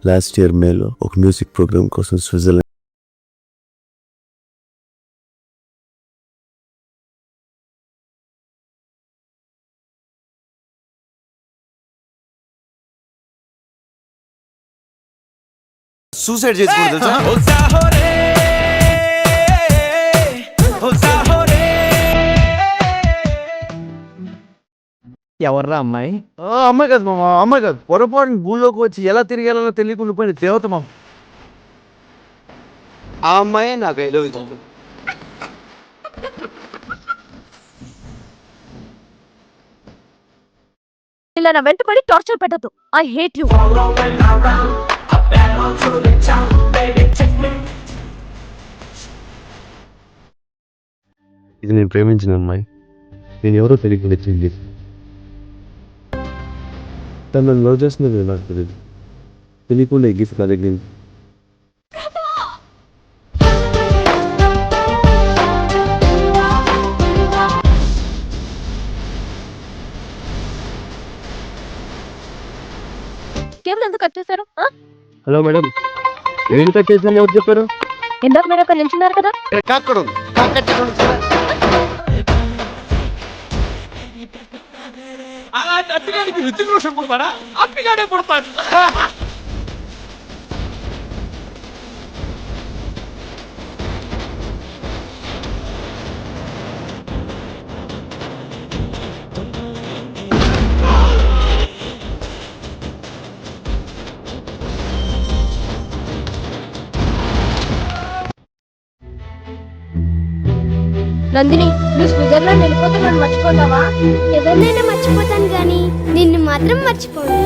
Last year మేలో ఒక music program కోసం స్విట్జర్లాండ్ సూసైడ్ చేసుకోవడం తెలుసా? ఎవర్రా అమ్మాయి? అమ్మాయి కాదు మామ, అమ్మాయి కాదు. పొరపాటున భూలోకి వచ్చి ఎలా తిరిగేలా తెలియకుండా పోయిన దేవత మామ. ఆ అమ్మాయి నాకు ఎదుగుతుంది. ఇలా నా వెంటపడి టార్చర్ పెట్టద్దు. I hate you. ఇది నేను ప్రేమించిన అమ్మాయి. నేను ఎవరో తెలియకుండా వచ్చింది. తను నన్ను లవ్ చేస్తున్నది నాకు తెలియదు. తెలియకుండా ఈ గిఫ్ట్ నా దగ్గర కేబుల్ ఎందుకు కట్ చేశారు? హలో మేడం, ఏం కట్ చేశాను ఎవరు చెప్పారు? ఇందాక మీరు అక్కడ నిల్చున్నారు కదా. కాక్కడ ఉంది. అప్పిగాడే పుడతాడు. నందిని, నువ్వు స్విట్జర్లాండ్ వెళ్ళిపోతే నన్ను మర్చిపోతావా? ఎవరినైనా మర్చిపోతాను కానీ నిన్ను మాత్రం మర్చిపోను.